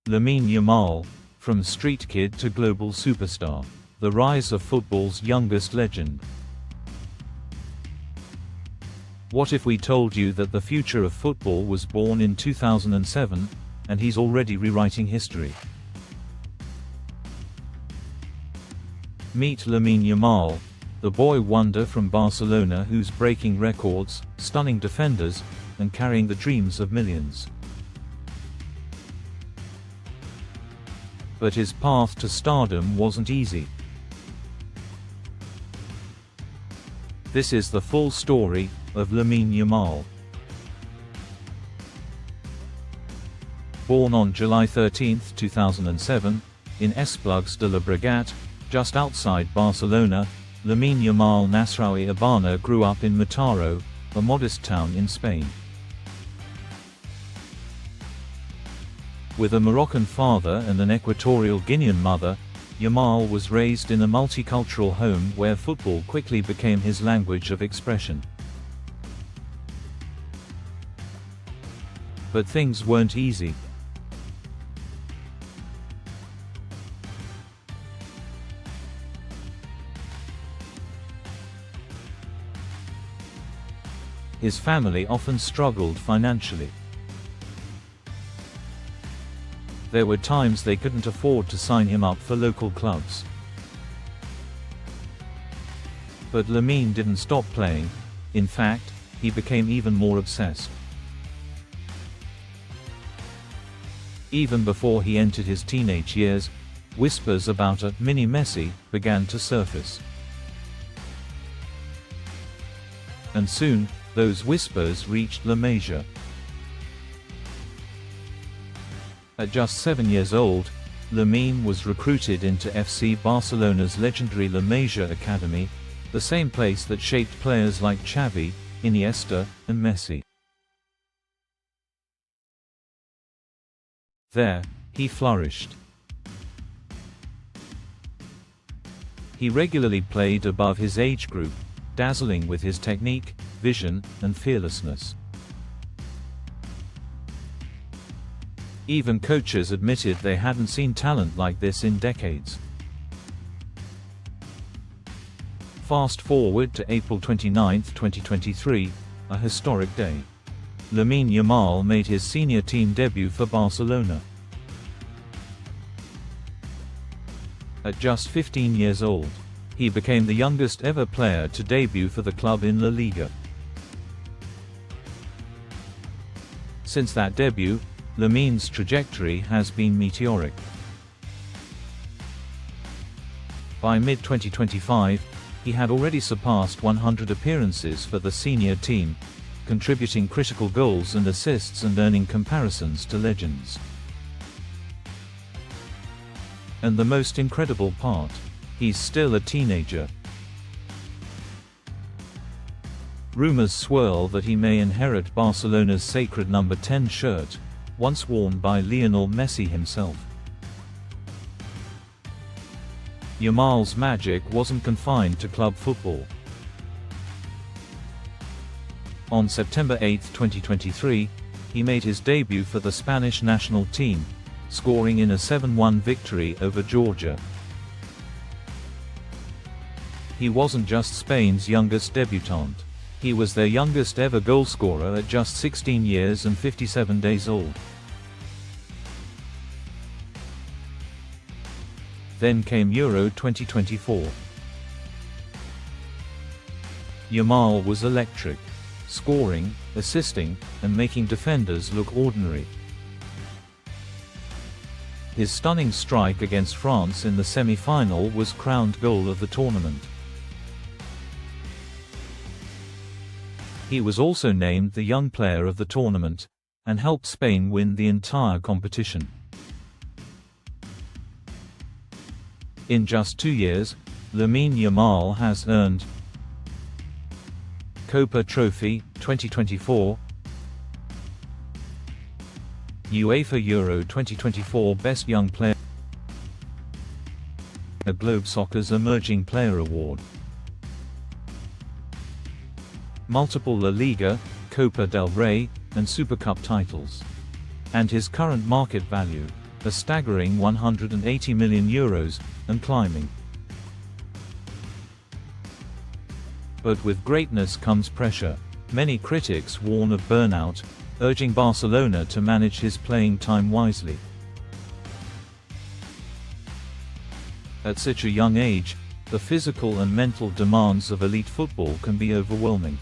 Lamine Yamal, from street kid to global superstar. The rise of football's youngest legend. What if we told you that the future of football was born in 2007, and he's already rewriting history? Meet Lamine Yamal, the boy wonder from Barcelona who's breaking records, stunning defenders, and carrying the dreams of millions. But his path to stardom wasn't easy. This is the full story of Lamine Yamal. Born on July 13, 2007, in Esplugues de Llobregat, just outside Barcelona, Lamine Yamal Nasraoui Abana grew up in Mataró, a modest town in Spain. With a Moroccan father and an Equatorial Guinean mother, Yamal was raised in a multicultural home where football quickly became his language of expression. But things weren't easy. His family often struggled financially. There were times they couldn't afford to sign him up for local clubs. But Lamine didn't stop playing. In fact, he became even more obsessed. Even before he entered his teenage years, whispers about a mini Messi began to surface. And soon, those whispers reached La Masia. At just 7 years old, Lamine was recruited into FC Barcelona's legendary La Masia Academy, the same place that shaped players like Xavi, Iniesta, and Messi. There, he flourished. He regularly played above his age group, dazzling with his technique, vision, and fearlessness. Even coaches admitted they hadn't seen talent like this in decades. Fast forward to April 29, 2023, a historic day. Lamine Yamal made his senior team debut for Barcelona. At just 15 years old, he became the youngest ever player to debut for the club in La Liga. Since that debut, Lamine's trajectory has been meteoric. By mid-2025, he had already surpassed 100 appearances for the senior team, contributing critical goals and assists and earning comparisons to legends. And the most incredible part, he's still a teenager. Rumors swirl that he may inherit Barcelona's sacred number 10 shirt, once worn by Lionel Messi himself. Yamal's magic wasn't confined to club football. On September 8, 2023, he made his debut for the Spanish national team, scoring in a 7-1 victory over Georgia. He wasn't just Spain's youngest debutant. He was their youngest ever goalscorer at just 16 years and 57 days old. Then came Euro 2024. Yamal was electric, scoring, assisting, and making defenders look ordinary. His stunning strike against France in the semi-final was crowned goal of the tournament. He was also named the Young Player of the tournament, and helped Spain win the entire competition. In just 2 years, Lamine Yamal has earned Copa Trophy 2024, UEFA Euro 2024 Best Young Player, a Globe Soccer's Emerging Player Award, multiple La Liga, Copa del Rey, and Super Cup titles. And his current market value, a staggering €180 million, and climbing. But with greatness comes pressure. Many critics warn of burnout, urging Barcelona to manage his playing time wisely. At such a young age, the physical and mental demands of elite football can be overwhelming.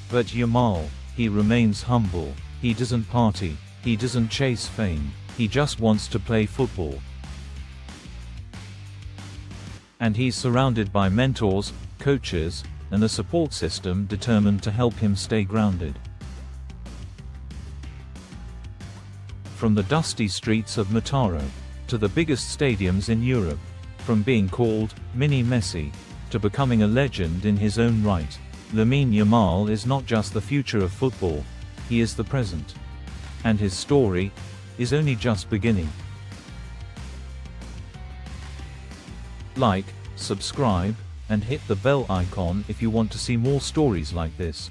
But Yamal, he remains humble. He doesn't party, he doesn't chase fame, he just wants to play football. And he's surrounded by mentors, coaches, and a support system determined to help him stay grounded. From the dusty streets of Mataró to the biggest stadiums in Europe, from being called Mini Messi to becoming a legend in his own right, Lamine Yamal is not just the future of football, he is the present. And his story is only just beginning. Like, subscribe, and hit the bell icon if you want to see more stories like this.